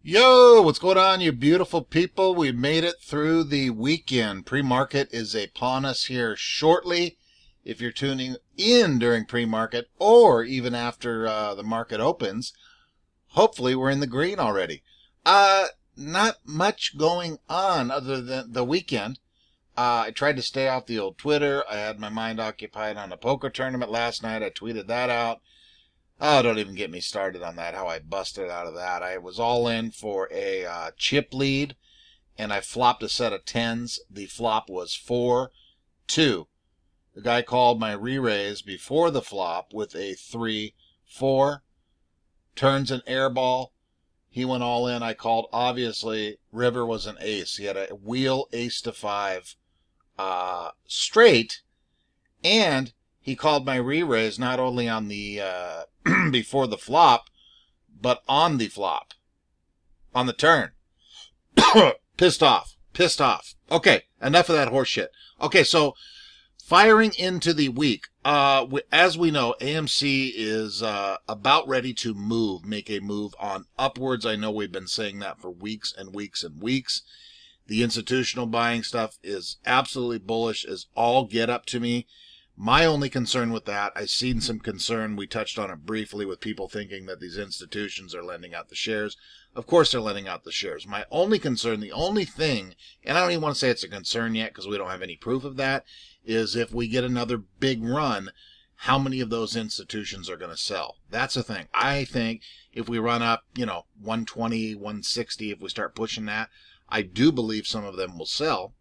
Yo, what's going on, you beautiful people? We made it through the weekend. Pre-market is upon us here shortly. If you're tuning in during pre-market or even after the market opens, hopefully we're in the green already. Not much going on other than the weekend. I tried to stay off the old Twitter. I had my mind occupied on a poker tournament last night. I tweeted that out. Oh, don't even get me started on that, how I busted out of that. I was all in for a chip lead, and I flopped a set of tens. The flop was 4-2. The guy called my re-raise before the flop with a 3-4. Turns an air ball. He went all in. I called, obviously. River was an ace. He had a wheel ace to five straight, and he called my re-raise not only on the before the flop, but on the flop, on the turn. Pissed off. Pissed off. Okay, enough of that horse shit. Okay, so firing into the week. As we know, AMC is about ready to make a move on upwards. I know we've been saying that for weeks and weeks and weeks. The institutional buying stuff is absolutely bullish as all get up to me. My only concern with that, I've seen some concern, we touched on it briefly, with people thinking that these institutions are lending out the shares. Of course they're lending out the shares. My only concern, the only thing, and I don't even want to say it's a concern yet because we don't have any proof of that, is if we get another big run, how many of those institutions are going to sell? That's the thing. I think if we run up, 120, 160, if we start pushing that, I do believe some of them will sell.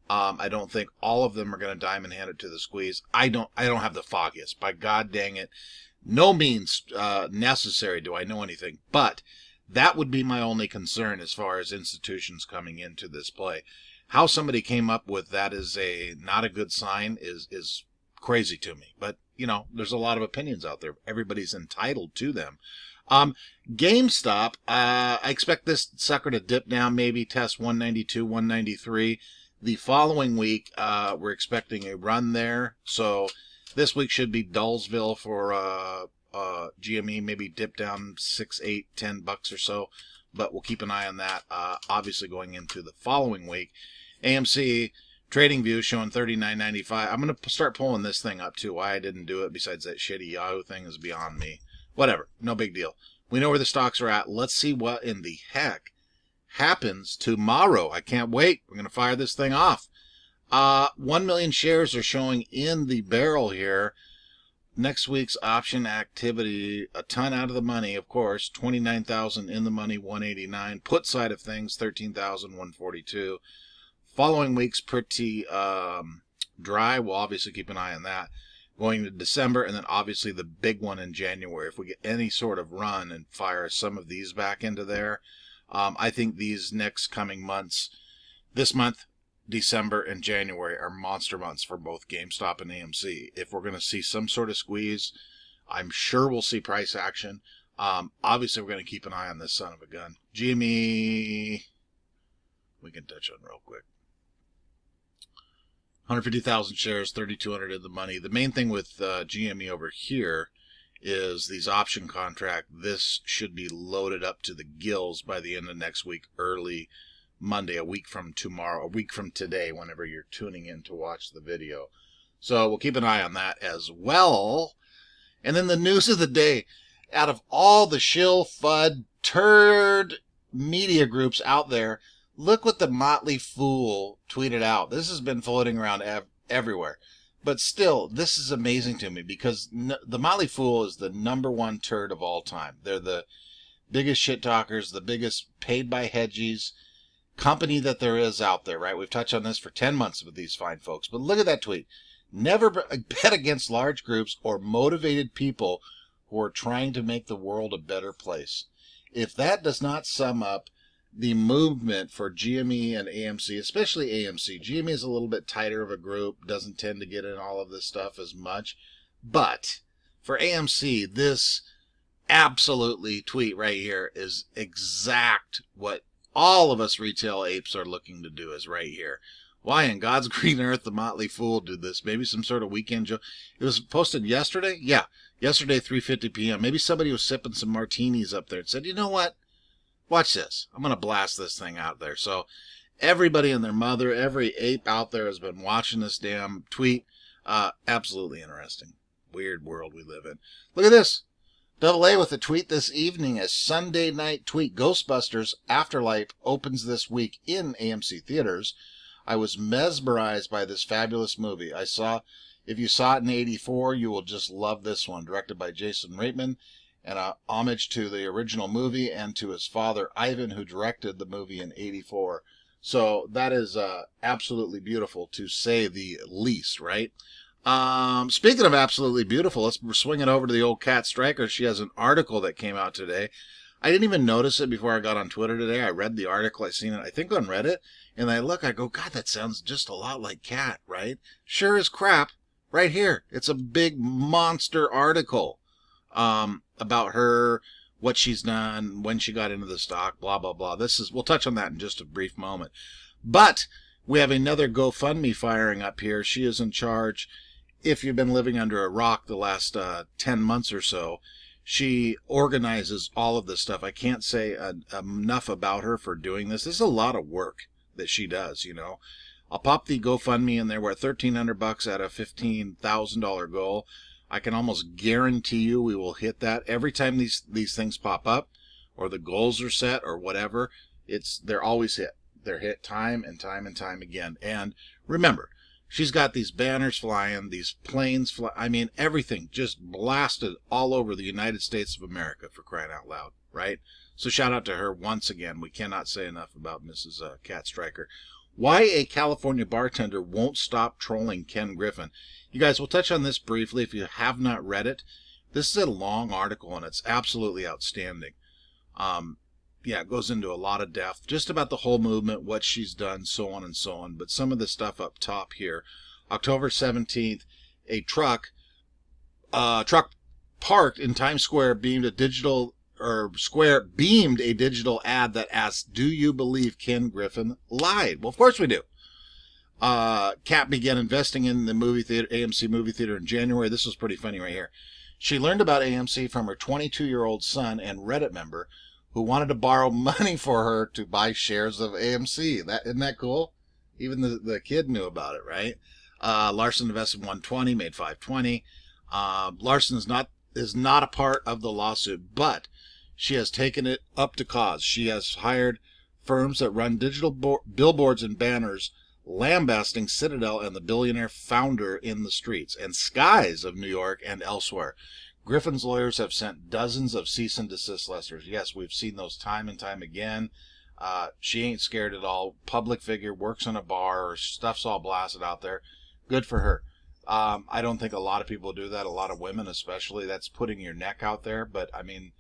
I don't think all of them are going to diamond hand it to the squeeze. I don't have the foggiest. By God dang it, no means necessary do I know anything. But that would be my only concern as far as institutions coming into this play. How somebody came up with that is not a good sign is crazy to me. But there's a lot of opinions out there. Everybody's entitled to them. GameStop, I expect this sucker to dip down, maybe test 192, 193. The following week, we're expecting a run there. So this week should be Dullsville for GME, maybe dip down 6, 8, $10 or so. But we'll keep an eye on that. Obviously going into the following week. AMC Trading View showing 39.95. I'm going to start pulling this thing up too. Why I didn't do it besides that shitty Yahoo thing is beyond me. Whatever. No big deal. We know where the stocks are at. Let's see what in the heck happens tomorrow. I can't wait. We're going to fire this thing off. 1 million shares are showing in the barrel here. Next week's option activity, a ton out of the money, of course. 29,000 in the money, 189. Put side of things, 13,142. Following week's pretty dry. We'll obviously keep an eye on that. Going to December, and then obviously the big one in January. If we get any sort of run and fire some of these back into there, I think these next coming months, this month, December, and January, are monster months for both GameStop and AMC. If we're going to see some sort of squeeze, I'm sure we'll see price action. Obviously, we're going to keep an eye on this son of a gun. GME, we can touch on real quick. 150,000 shares, 3,200 in the money. The main thing with GME over here is these option contract. This should be loaded up to the gills by the end of next week, early Monday, a week from tomorrow, a week from today, whenever you're tuning in to watch the video. So we'll keep an eye on that as well. And then the news of the day, out of all the shill, FUD, turd media groups out there, look what the Motley Fool tweeted out. This has been floating around everywhere. But still, this is amazing to me because the Motley Fool is the #1 turd of all time. They're the biggest shit talkers, the biggest paid by hedgies company that there is out there, right? We've touched on this for 10 months with these fine folks. But look at that tweet. Never bet against large groups or motivated people who are trying to make the world a better place. If that does not sum up the movement for GME and AMC, especially AMC. GME is a little bit tighter of a group, doesn't tend to get in all of this stuff as much. But for AMC, this absolutely tweet right here is exact what all of us retail apes are looking to do, is right here. Why in God's green earth the Motley Fool did this? Maybe some sort of weekend joke. It was posted yesterday? Yeah, yesterday, 3:50 p.m. Maybe somebody was sipping some martinis up there and said, you know what? Watch this. I'm going to blast this thing out there. So everybody and their mother, every ape out there has been watching this damn tweet. Absolutely interesting. Weird world we live in. Look at this. Double A with a tweet this evening as Sunday night tweet. Ghostbusters Afterlife opens this week in AMC theaters. I was mesmerized by this fabulous movie. If you saw it in '84, you will just love this one. Directed by Jason Reitman, and a homage to the original movie and to his father Ivan, who directed the movie in '84. So that is absolutely beautiful, to say the least, right? Speaking of absolutely beautiful, let's swing it over to the old Cat Stryker. She has an article that came out today. I didn't even notice it before I got on Twitter today. I read the article. I seen it, I think, on Reddit. And I go, God, that sounds just a lot like Cat, right? Sure as crap. Right here. It's a big monster article about her, what she's done, when she got into the stock, blah, blah, blah. We'll touch on that in just a brief moment. But we have another GoFundMe firing up here. She is in charge. If you've been living under a rock the last 10 months or so, she organizes all of this stuff. I can't say enough about her for doing this. This is a lot of work that she does, you know. I'll pop the GoFundMe in there. We're at $1,300 at a $15,000 goal. I can almost guarantee you we will hit that every time these things pop up, or the goals are set, or whatever. They're always hit. They're hit time and time and time again. And remember, she's got these banners flying, these planes I mean, everything just blasted all over the United States of America, for crying out loud, right? So shout out to her once again. We cannot say enough about Mrs. Cat Stryker. Why a California bartender won't stop trolling Ken Griffin. You guys, we'll touch on this briefly if you have not read it. This is a long article, and it's absolutely outstanding. Yeah, it goes into a lot of depth, just about the whole movement, what she's done, so on and so on. But some of the stuff up top here. October 17th, a truck parked in Times Square beamed a digital ad that asked, "Do you believe Ken Griffin lied?" Well, of course we do. Kat began investing in the AMC movie theater in January. This was pretty funny right here. She learned about AMC from her 22-year-old son and Reddit member who wanted to borrow money for her to buy shares of AMC. Isn't that cool? Even the kid knew about it, right? Larson invested $120, made $520. Larson is not a part of the lawsuit, but she has taken it up to cause. She has hired firms that run digital billboards and banners lambasting Citadel and the billionaire founder in the streets and skies of New York and elsewhere. Griffin's lawyers have sent dozens of cease and desist letters. Yes, we've seen those time and time again. She ain't scared at all. Public figure, works in a bar, stuff's all blasted out there. Good for her. I don't think a lot of people do that. A lot of women especially. That's putting your neck out there. But, I mean,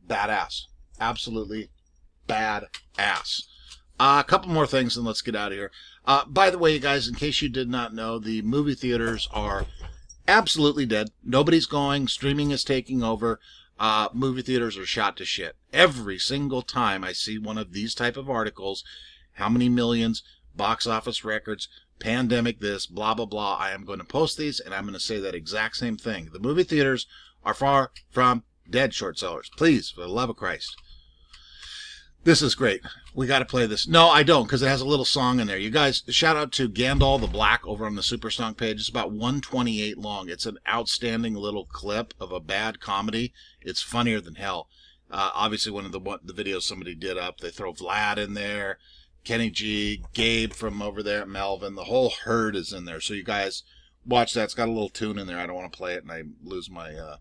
badass. Absolutely badass. A couple more things and let's get out of here. By the way, you guys, in case you did not know, the movie theaters are absolutely dead. Nobody's going. Streaming is taking over. Movie theaters are shot to shit. Every single time I see one of these type of articles, how many millions, box office records, pandemic this, blah, blah, blah, I am going to post these and I'm going to say that exact same thing. The movie theaters are far from dead, short sellers. Please, for the love of Christ. This is great. We got to play this. No, I don't, because it has a little song in there. You guys, shout out to Gandalf the Black over on the Super Song page. It's about 1:28 long. It's an outstanding little clip of a bad comedy. It's funnier than hell. Obviously, one of the videos somebody did up, they throw Vlad in there, Kenny G, Gabe from over there at Melvin. The whole herd is in there. So you guys watch that. It's got a little tune in there. I don't want to play it and I lose my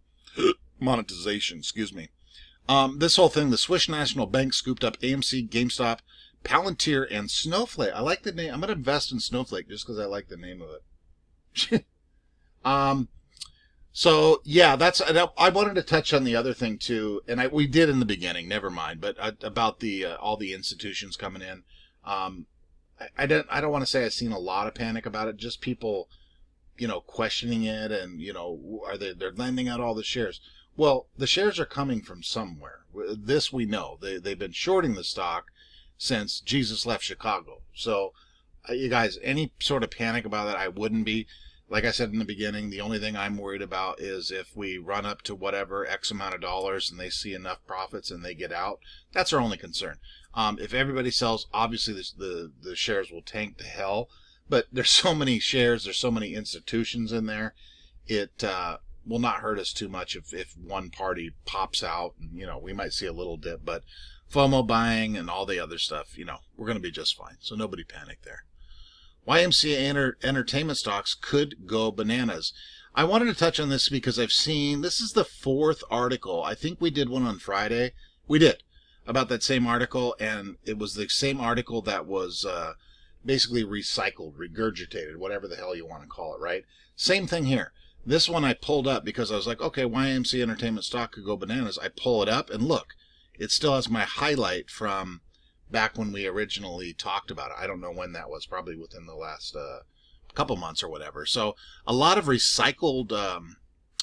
monetization. Excuse me. This whole thing, the Swiss National Bank scooped up AMC, GameStop, Palantir, and Snowflake. I like the name. I'm going to invest in Snowflake just because I like the name of it. So, yeah, I wanted to touch on the other thing, too, and we did in the beginning, never mind, but about all the institutions coming in. I don't want to say I've seen a lot of panic about it, just people, questioning it, and, they're lending out all the shares. Well, the shares are coming from somewhere. This we know. They've been shorting the stock since Jesus left Chicago. So, you guys, any sort of panic about that, I wouldn't be. Like I said in the beginning, the only thing I'm worried about is if we run up to whatever X amount of dollars and they see enough profits and they get out. That's our only concern. If everybody sells, obviously the shares will tank to hell. But there's so many shares, there's so many institutions in there. It will not hurt us too much if one party pops out. And, we might see a little dip, but FOMO buying and all the other stuff, we're going to be just fine. So nobody panic there. YMCA entertainment stocks could go bananas. I wanted to touch on this because I've seen, this is the fourth article. I think we did one on Friday. We did, about that same article, and it was the same article that was basically recycled, regurgitated, whatever the hell you want to call it, right? Same thing here. This one I pulled up because I was like, okay, YMCA entertainment stock could go bananas. I pull it up, and look, it still has my highlight from back when we originally talked about it. I don't know when that was, probably within the last couple months or whatever. So a lot of recycled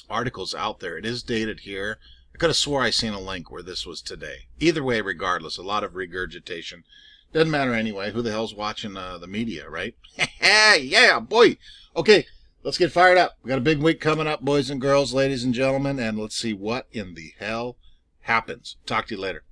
articles out there. It is dated here. I could have swore I seen a link where this was today. Either way, regardless, a lot of regurgitation. Doesn't matter anyway. Who the hell's watching the media, right? Yeah, boy. Okay, let's get fired up. We got a big week coming up, boys and girls, ladies and gentlemen, and let's see what in the hell happens. Talk to you later.